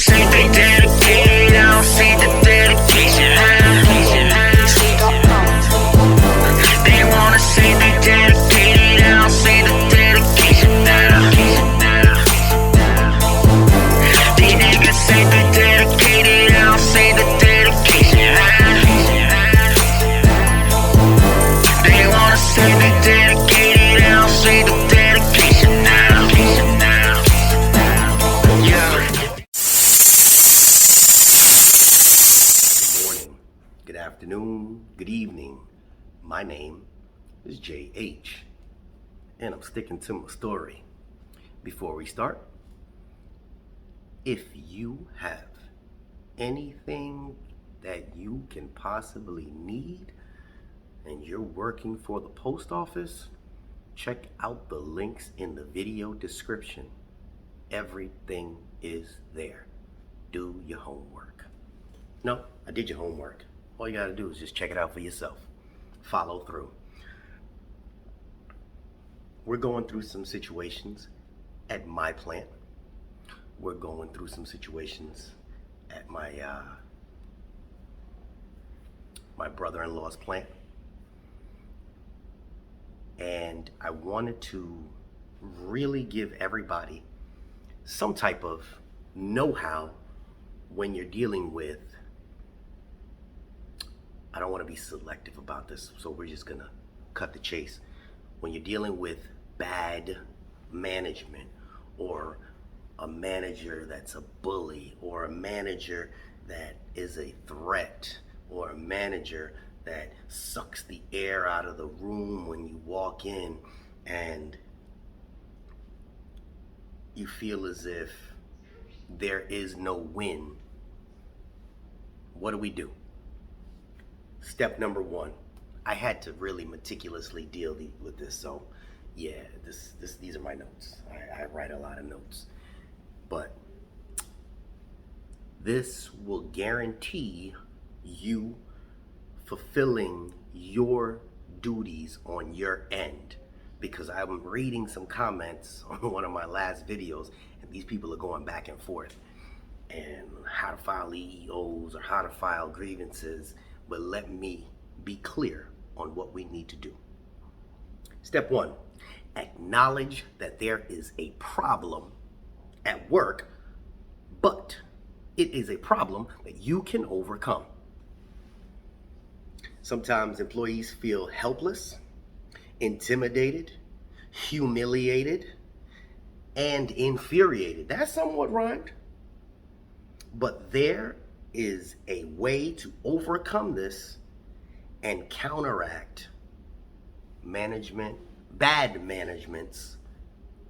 say they dedicated, I don't see the dedication. They wanna say they dedicated, I don't see the dedication. These niggas say they dedicated, I don't see the dedication. They wanna say they dedicated, I don't see the dedication now. Good morning, good afternoon, good evening. My name is JH, and I'm sticking to my story. Before we start, if you have anything that you can possibly need and you're working for the post office, check out the links in the video description. Everything is there. Do your homework. No, I did your homework. All you gotta do is just check it out for yourself. Follow through. We're going through some situations at my plant. We're going through some situations at my brother-in-law's plant. And I wanted to really give everybody some type of know-how when you're dealing with, I don't want to be selective about this, so we're just gonna cut the chase. When you're dealing with bad management, or a manager that's a bully, or a manager that is a threat, or a manager that sucks the air out of the room when you walk in and you feel as if there is no win, what do? Step number one, I had to really meticulously deal with this, so yeah, these are my notes. I write a lot of notes, but this will guarantee you fulfilling your duties on your end, because I'm reading some comments on one of my last videos, and these people are going back and forth and how to file EEOs or how to file grievances. But let me be clear on what we need to do. Step one, acknowledge that there is a problem at work, but it is a problem that you can overcome. Sometimes employees feel helpless, intimidated, humiliated, and infuriated. That somewhat rhymed. But there is a way to overcome this and counteract bad management's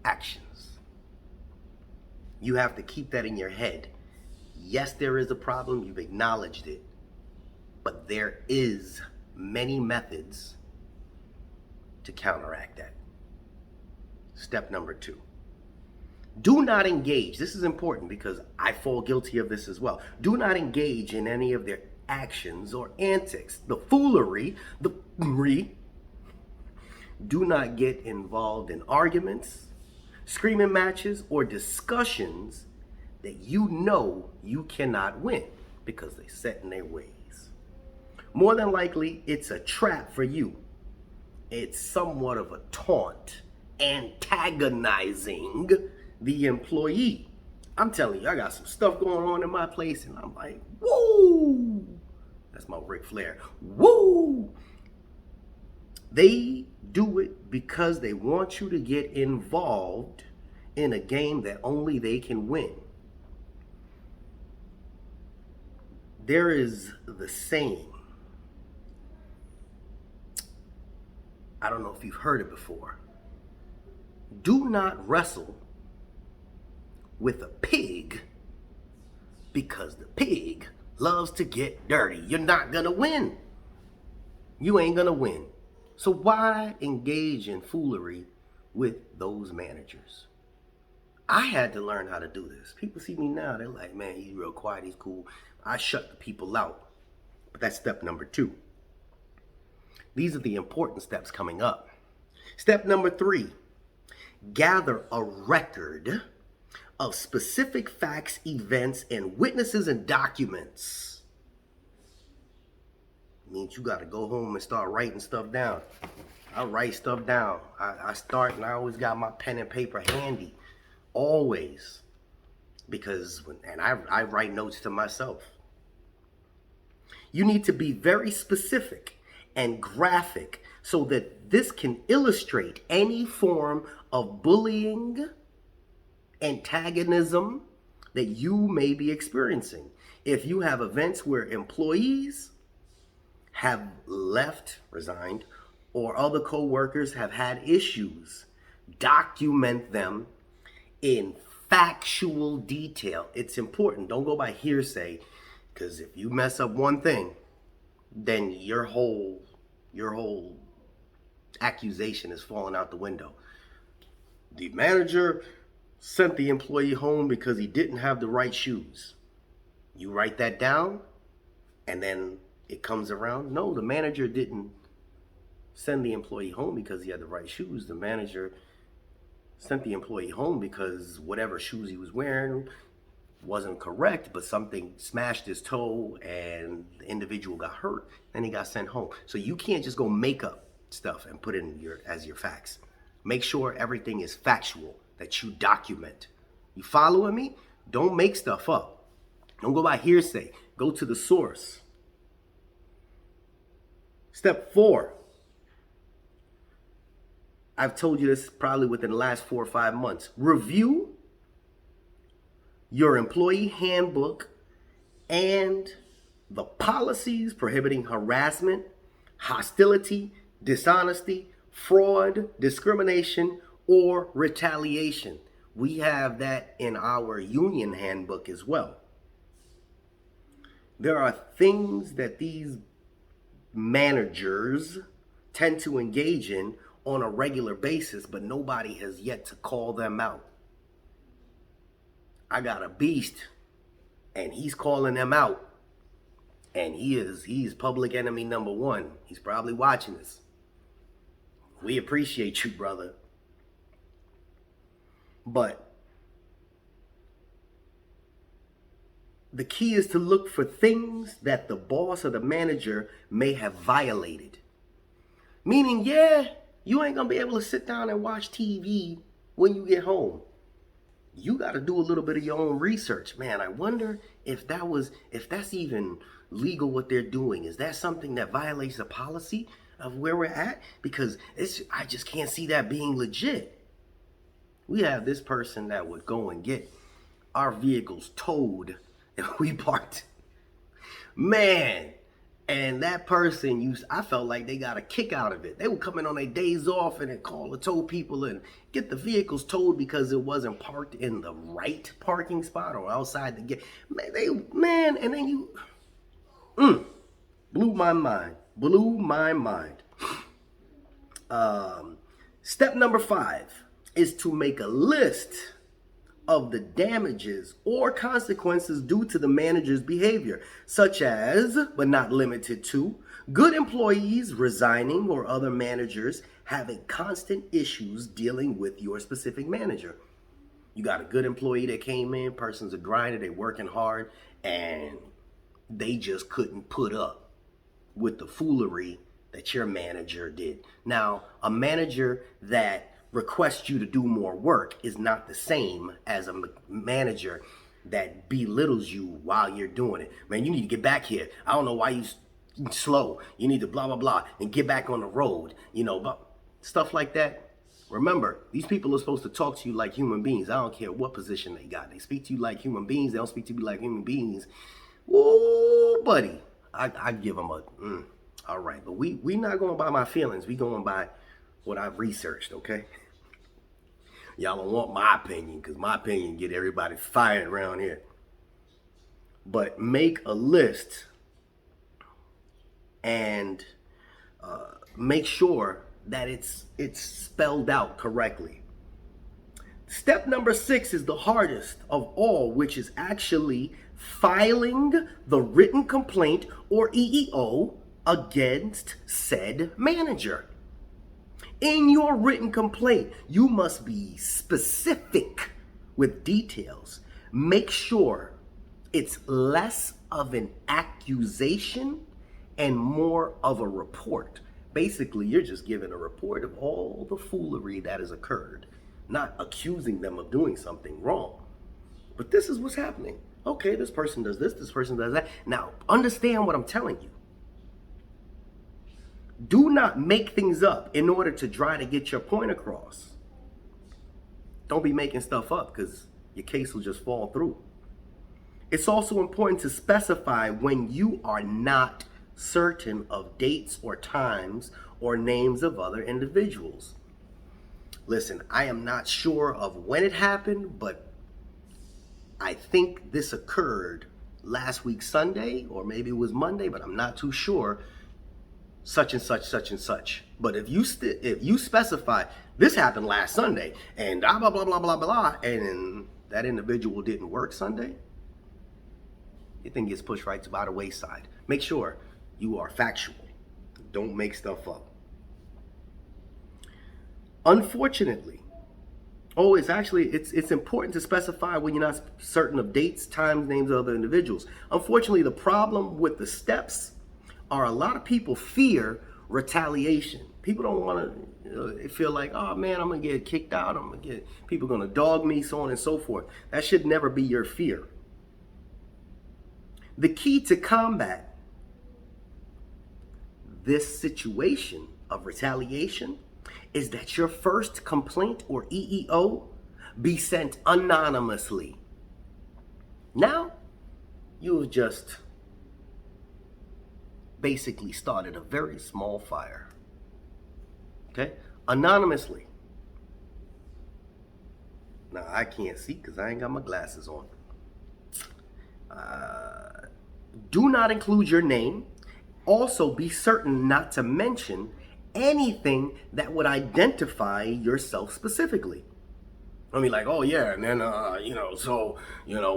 actions. You have to keep that in your head. Yes, there is a problem, you've acknowledged it, but there is many methods to counteract that. Step number two, do not engage. This is important because I fall guilty of this as well. Do not engage in any of their actions or antics, the foolery. Do not get involved in arguments, screaming matches, or discussions that you know you cannot win because they set in their ways. More than likely, it's a trap for you. It's somewhat of a taunt, antagonizing the employee. I'm telling you, I got some stuff going on in my place, and I'm like, woo! That's my Ric Flair. Woo! They do it because they want you to get involved in a game that only they can win. There is the saying, I don't know if you've heard it before, do not wrestle with a pig because the pig loves to get dirty. You're not gonna win. You ain't gonna win. So why engage in foolery with those managers? I had to learn how to do this. People see me now, they're like, man, he's real quiet, he's cool. I shut the people out. But that's step number two. These are the important steps coming up. Step number three, gather a record of specific facts, events, and witnesses and documents. Means you got to go home and start writing stuff down. I write stuff down. I start, and I always got my pen and paper handy, always, because I write notes to myself. You need to be very specific and graphic so that this can illustrate any form of bullying, antagonism that you may be experiencing. If you have events where employees have left, resigned, or other co-workers have had issues, document them in factual detail. It's important. Don't go by hearsay, because if you mess up one thing, then your whole accusation is falling out the window. The manager sent the employee home because he didn't have the right shoes. You write that down, and then it comes around. No, the manager didn't send the employee home because he had the right shoes. The manager sent the employee home because whatever shoes he was wearing wasn't correct, but something smashed his toe and the individual got hurt, and he got sent home. So you can't just go make up stuff and put it in as your facts. Make sure everything is factual, that you document. You following me? Don't make stuff up. Don't go by hearsay. Go to the source. Step 4. I've told you this probably within the last 4 or 5 months. Review your employee handbook and the policies prohibiting harassment, hostility, dishonesty, fraud, discrimination, or retaliation. We have that in our union handbook as well. There are things that these managers tend to engage in on a regular basis, but nobody has yet to call them out. I got a beast, and he's calling them out, and he's public enemy number 1. He's probably watching this. We appreciate you, brother. But the key is to look for things that the boss or the manager may have violated. Meaning, yeah, you ain't gonna be able to sit down and watch TV when you get home. You got to do a little bit of your own research. Man, I wonder if that's even legal what they're doing. Is that something that violates the policy of where we're at? Because I just can't see that being legit. We have this person that would go and get our vehicles towed if we parked. Man, and that person I felt like they got a kick out of it. They would come in on their days off and then call the tow people and get the vehicles towed because it wasn't parked in the right parking spot or outside the gate. Man, and then you blew my mind. Step number 5 is to make a list of the damages or consequences due to the manager's behavior, such as, but not limited to, good employees resigning or other managers having constant issues dealing with your specific manager. You got a good employee that came in, person's a grinder, they working hard, and they just couldn't put up with the foolery that your manager did. Now, a manager that requests you to do more work is not the same as a manager that belittles you while you're doing it. Man, you need to get back here. I don't know why you slow. You need to blah, blah, blah, and get back on the road. Stuff like that. Remember, these people are supposed to talk to you like human beings. I don't care what position they got. They speak to you like human beings. They don't speak to you like human beings. Whoa, buddy. I give them all right. But we not going by my feelings. We going by what I've researched, okay? Y'all don't want my opinion, because my opinion get everybody fired around here. But make a list and make sure that it's spelled out correctly. Step number 6 is the hardest of all, which is actually filing the written complaint or EEO against said manager. In your written complaint, you must be specific with details. Make sure it's less of an accusation and more of a report. Basically, you're just giving a report of all the foolery that has occurred, not accusing them of doing something wrong. But this is what's happening. Okay, this person does this person does that. Now, understand what I'm telling you. Do not make things up in order to try to get your point across. Don't be making stuff up because your case will just fall through. It's also important to specify when you are not certain of dates or times or names of other individuals. Listen, I am not sure of when it happened, but I think this occurred last week Sunday, or maybe it was Monday, but I'm not too sure. Such and such, such and such. But if you specify this happened last Sunday and blah blah blah blah blah blah, and that individual didn't work Sunday, your thing gets pushed right by the wayside. Make sure you are factual. Don't make stuff up. Unfortunately, it's important to specify when you're not certain of dates, times, names of other individuals. Unfortunately, the problem with the steps are a lot of people fear retaliation. People don't want to, they feel like, oh man, I'm going to get kicked out. People going to dog me, so on and so forth. That should never be your fear. The key to combat this situation of retaliation is that your first complaint or EEO be sent anonymously. Now, you have just basically started a very small fire. Okay? Anonymously. Now, I can't see because I ain't got my glasses on. Do not include your name. Also, be certain not to mention anything that would identify yourself specifically. I mean, like, oh yeah, and then,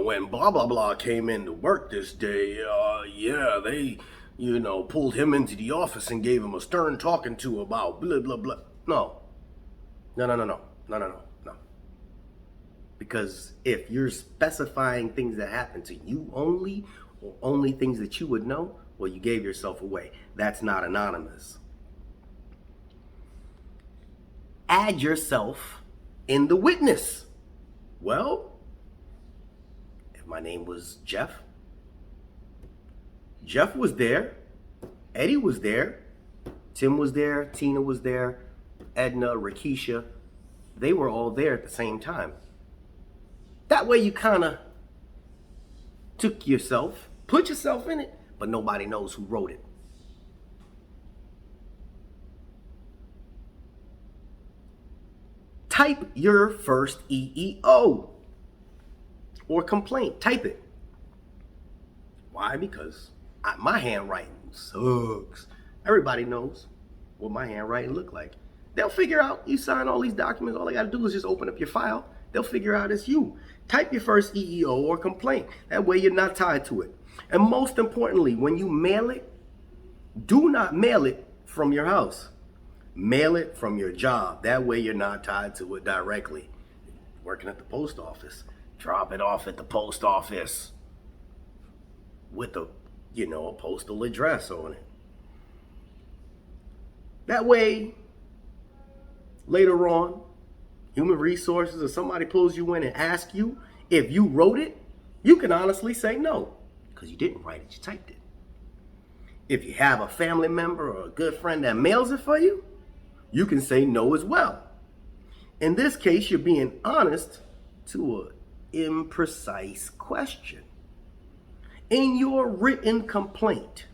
when blah, blah, blah came into work this day, they, pulled him into the office and gave him a stern talking to about blah, blah, blah. No. Because if you're specifying things that happen to you only, or only things that you would know, well, you gave yourself away. That's not anonymous. Add yourself in the witness. Well, if my name was Jeff was there, Eddie was there, Tim was there, Tina was there, Edna, Rakisha, they were all there at the same time. That way you kind of put yourself in it, but nobody knows who wrote it. Type your first EEO or complaint. Type it. Why? Because my handwriting sucks. Everybody knows what my handwriting look like. They'll figure out you sign all these documents. All they got to do is just open up your file. They'll figure out it's you. Type your first EEO or complaint. That way you're not tied to it. And most importantly, when you mail it, do not mail it from your house. Mail it from your job. That way you're not tied to it directly. Working at the post office, drop it off at the post office with a postal address on it. That way, later on, human resources or somebody pulls you in and asks you if you wrote it, you can honestly say no, because you didn't write it, you typed it. If you have a family member or a good friend that mails it for you, you can say no as well. In this case, you're being honest to an imprecise question. In your written complaint,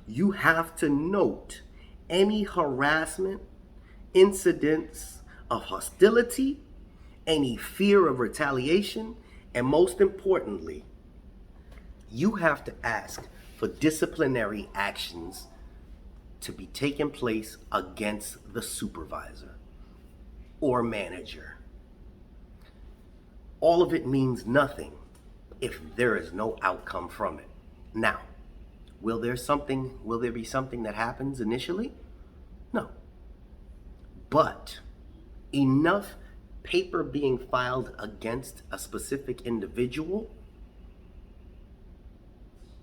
you have to note any harassment, incidents of hostility, any fear of retaliation, and most importantly, you have to ask for disciplinary actions to be taken place against the supervisor or manager. All of it means nothing if there is no outcome from it. Now, will there be something that happens initially? No. But enough paper being filed against a specific individual,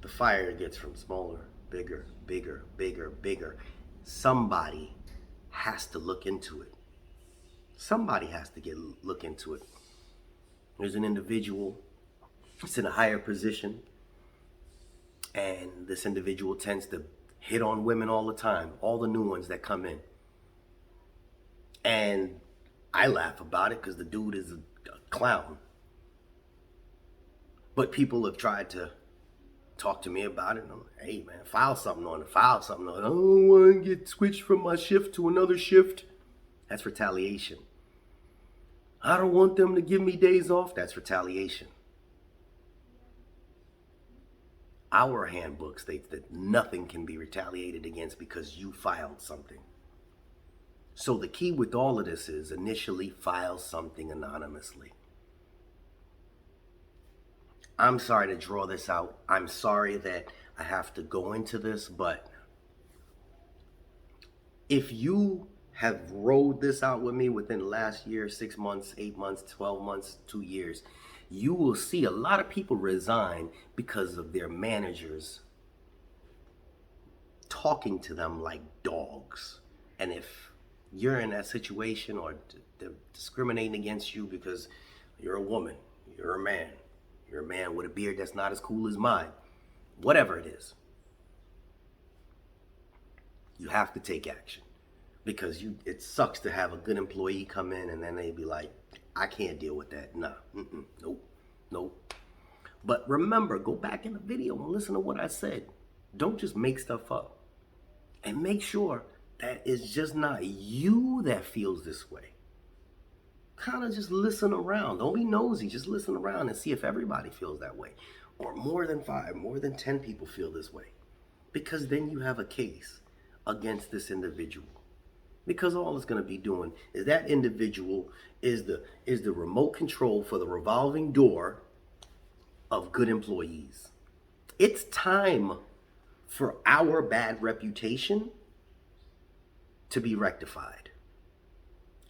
the fire gets from smaller, bigger, bigger, bigger, bigger. Somebody has to look into it. Somebody has to look into it. There's an individual that's in a higher position, and this individual tends to hit on women all the time, all the new ones that come in. And I laugh about it because the dude is a clown. But people have tried to talk to me about it. And I'm like, hey man, file something on it, file something on it. I don't want to get switched from my shift to another shift. That's retaliation. I don't want them to give me days off. That's retaliation. Our handbook states that nothing can be retaliated against because you filed something. So the key with all of this is initially file something anonymously. I'm sorry to draw this out. I'm sorry that I have to go into this, but if you have rode this out with me within the last year, 6 months, 8 months, 12 months, 2 years, you will see a lot of people resign because of their managers talking to them like dogs. And if you're in that situation, or they're discriminating against you because you're a woman, you're a man with a beard that's not as cool as mine, whatever it is, you have to take action. Because it sucks to have a good employee come in and then they be like, I can't deal with that. Nah, nope. But remember, go back in the video and listen to what I said. Don't just make stuff up. And make sure that it's just not you that feels this way. Kind of just listen around. Don't be nosy. Just listen around and see if everybody feels that way. Or more than 5, more than 10 people feel this way. Because then you have a case against this individual. Because all it's going to be doing is that individual is the remote control for the revolving door of good employees. It's time for our bad reputation to be rectified.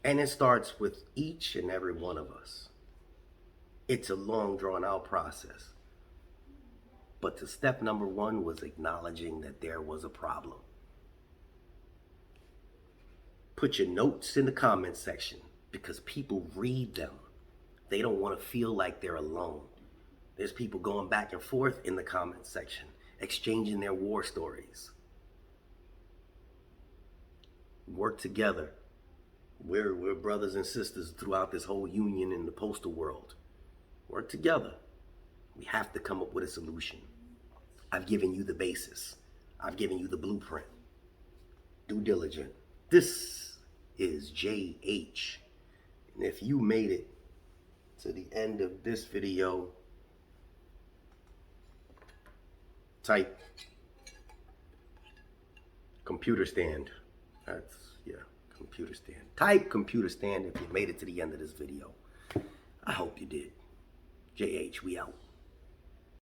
And it starts with each and every one of us. It's a long, drawn out process. But the step number 1 was acknowledging that there was a problem. Put your notes in the comment section because people read them. They don't want to feel like they're alone. There's people going back and forth in the comment section, exchanging their war stories. Work together. We're brothers and sisters throughout this whole union in the postal world. Work together. We have to come up with a solution. I've given you the basis. I've given you the blueprint. Due diligent. This is JH. And if you made it to the end of this video, type computer stand. Computer stand. Type computer stand if you made it to the end of this video. I hope you did. JH, we out.